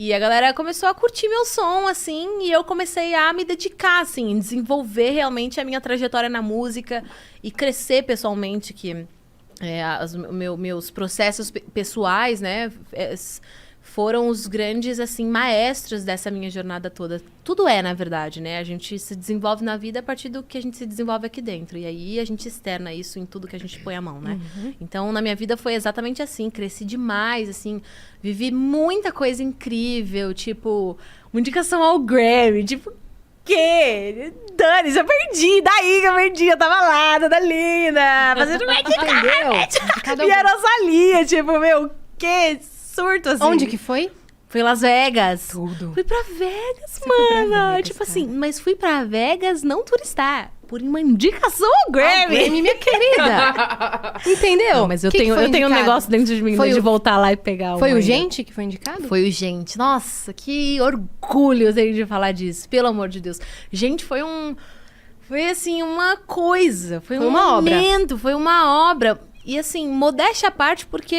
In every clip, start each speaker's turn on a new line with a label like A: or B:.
A: E a galera começou a curtir meu som, assim, e eu comecei a me dedicar, assim, em desenvolver realmente a minha trajetória na música e crescer pessoalmente, que meus processos pessoais, né, foram os grandes, assim, maestros dessa minha jornada toda. Tudo na verdade, né? A gente se desenvolve na vida a partir do que a gente se desenvolve aqui dentro. E aí a gente externa isso em tudo que a gente põe a mão, né? Então, na minha vida foi exatamente assim. Cresci demais, assim. Vivi muita coisa incrível. Tipo, uma indicação ao Grammy. Tipo, quê? Dani, eu perdi. Daí que eu perdi. Eu tava lá, toda linda. Fazendo
B: Entendeu?
A: E a Rosalia, tipo, meu, que surto, assim.
B: Onde que foi?
A: Foi Las Vegas.
B: Tudo.
A: Fui pra Vegas,
B: Você foi pra
A: mano.
B: Vegas,
A: Tipo
B: cara.
A: assim, mas fui pra Vegas não turistar. Por uma indicação ao Grammy.
B: Grammy, minha querida. Entendeu?
A: Não, mas eu
B: Que
A: tenho
B: foi
A: um
B: indicado?
A: negócio dentro de mim
B: Foi
A: de
B: o-
A: voltar lá e pegar
B: Foi
A: uma
B: o
A: ainda.
B: Gente que foi indicado?
A: Foi o Gente. Nossa, que orgulho eu tenho de falar disso. Pelo amor de Deus. Gente, foi assim, uma coisa. Foi um
B: uma obra.
A: momento, foi uma obra. E assim, modéstia à parte, porque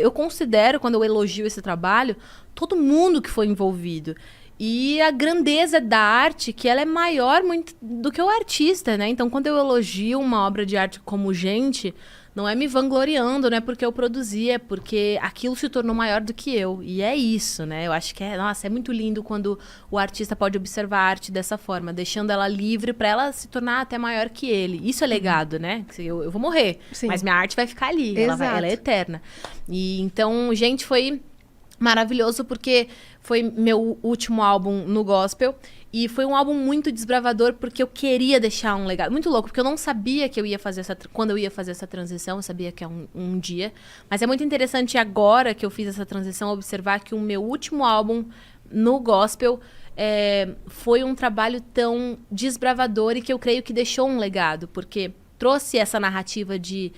A: eu considero, quando eu elogio esse trabalho, todo mundo que foi envolvido. E a grandeza da arte, que ela é maior muito do que o artista, né? Então, quando eu elogio uma obra de arte como Gente, não é me vangloriando, não é porque eu produzi, é porque aquilo se tornou maior do que eu. E é isso, né? Eu acho que nossa, é muito lindo quando o artista pode observar a arte dessa forma, deixando ela livre para ela se tornar até maior que ele. Isso é legado, né? Eu vou morrer,
B: Sim.
A: mas minha arte vai ficar ali, ela
B: Exato.
A: é eterna. E então, Gente, foi maravilhoso porque foi meu último álbum no gospel e foi um álbum muito desbravador porque eu queria deixar um legado. Muito louco, porque eu não sabia que eu ia fazer quando eu ia fazer essa transição, eu sabia que é um dia. Mas é muito interessante agora que eu fiz essa transição observar que o meu último álbum no gospel foi um trabalho tão desbravador e que eu creio que deixou um legado, porque trouxe essa narrativa de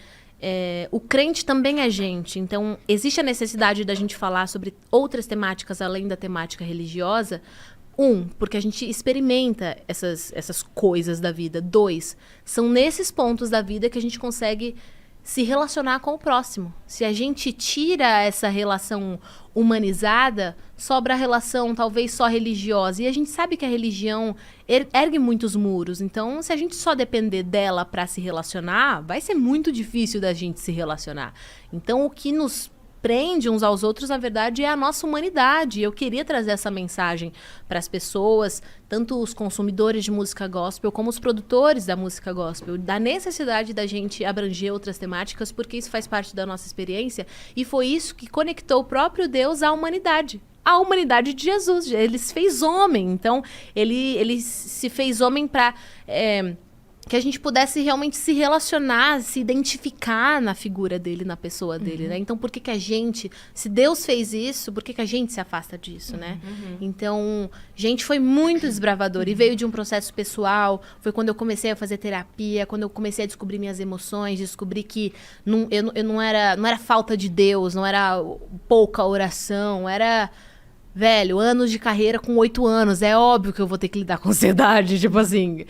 A: o crente também é gente. Então, existe a necessidade da gente falar sobre outras temáticas além da temática religiosa. Porque a gente experimenta essas coisas da vida. 2, são nesses pontos da vida que a gente consegue se relacionar com o próximo. Se a gente tira essa relação humanizada, sobra a relação talvez só religiosa. E a gente sabe que a religião ergue muitos muros. Então, se a gente só depender dela para se relacionar, vai ser muito difícil da gente se relacionar. Então, o que nos prende uns aos outros, na verdade, é a nossa humanidade. Eu queria trazer essa mensagem para as pessoas, tanto os consumidores de música gospel, como os produtores da música gospel, da necessidade da gente abranger outras temáticas, porque isso faz parte da nossa experiência, e foi isso que conectou o próprio Deus à humanidade. A humanidade de Jesus. Ele se fez homem. Então, ele se fez homem para que a gente pudesse realmente se relacionar, se identificar na figura dele, na pessoa dele, né? Então, por que a gente... Se Deus fez isso, por que a gente se afasta disso, né? Então, Gente, foi muito desbravador. E veio de um processo pessoal. Foi quando eu comecei a fazer terapia, quando eu comecei a descobrir minhas emoções, descobri que eu não era falta de Deus, não era pouca oração, era... Velho, anos de carreira com 8 anos. É óbvio que eu vou ter que lidar com ansiedade, tipo assim...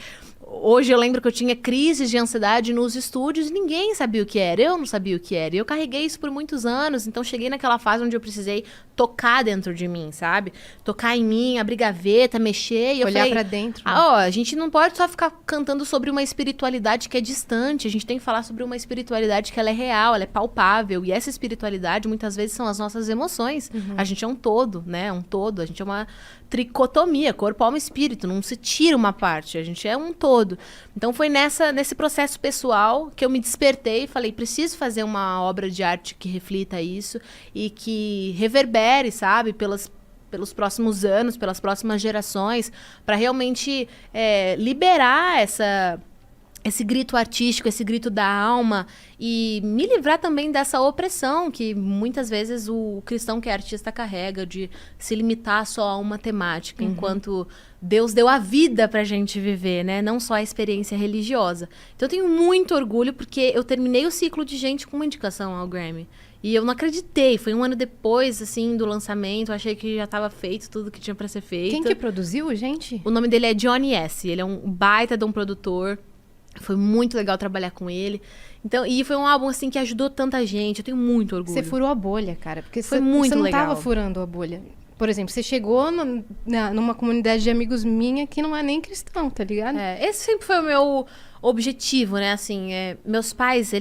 A: Hoje eu lembro que eu tinha crises de ansiedade nos estúdios e ninguém sabia o que era. Eu não sabia o que era. E eu carreguei isso por muitos anos. Então cheguei naquela fase onde eu precisei tocar dentro de mim, sabe? Tocar em mim, abrir gaveta, mexer. E eu
B: Olhar
A: falei,
B: pra dentro.
A: a gente não pode só ficar cantando sobre uma espiritualidade que é distante. A gente tem que falar sobre uma espiritualidade que ela é real, ela é palpável. E essa espiritualidade muitas vezes são as nossas emoções. A gente é um todo, né? Um todo. A gente é uma tricotomia, corpo, alma e espírito. Não se tira uma parte. A gente é um todo. Então foi nesse processo pessoal que eu me despertei e falei, preciso fazer uma obra de arte que reflita isso e que reverbere, sabe, pelos próximos anos, pelas próximas gerações, para realmente liberar esse grito artístico, esse grito da alma e me livrar também dessa opressão que muitas vezes o cristão que é artista carrega, de se limitar só a uma temática, enquanto Deus deu a vida pra gente viver, né? Não só a experiência religiosa. Então eu tenho muito orgulho porque eu terminei o ciclo de Gente com uma indicação ao Grammy. E eu não acreditei, foi um ano depois, assim, do lançamento, eu achei que já estava feito tudo que tinha pra ser feito.
B: Quem que produziu, gente?
A: O nome dele é Johnny S., ele é um baita de um produtor. Foi muito legal trabalhar com ele. Então, e foi um álbum, assim, que ajudou tanta gente. Eu tenho muito orgulho.
B: Você furou a bolha, cara. Porque
A: Foi muito
B: você não
A: legal.
B: tava furando a bolha. Por exemplo, você chegou numa comunidade de amigos minha que não é nem cristão, tá ligado?
A: Esse sempre foi o meu objetivo, né? Assim, meus pais,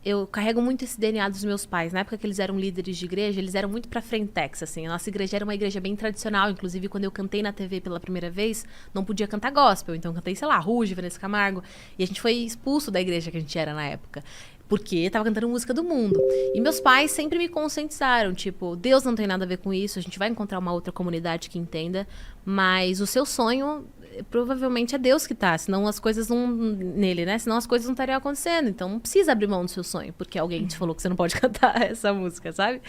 A: eu carrego muito esse DNA dos meus pais. Na época que eles eram líderes de igreja, eles eram muito pra frentex, assim. A nossa igreja era uma igreja bem tradicional. Inclusive, quando eu cantei na TV pela primeira vez, não podia cantar gospel. Então, eu cantei, sei lá, Ruge, Vanessa Camargo. E a gente foi expulso da igreja que a gente era na época. Porque tava cantando música do mundo. E meus pais sempre me conscientizaram, tipo, Deus não tem nada a ver com isso, a gente vai encontrar uma outra comunidade que entenda, mas o seu sonho provavelmente é Deus que tá, senão as coisas não... nele, né? Senão as coisas não estariam acontecendo. Então não precisa abrir mão do seu sonho, porque alguém te falou que você não pode cantar essa música, sabe?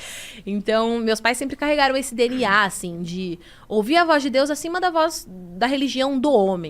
A: Então, meus pais sempre carregaram esse DNA, assim, de ouvir a voz de Deus acima da voz da religião do homem.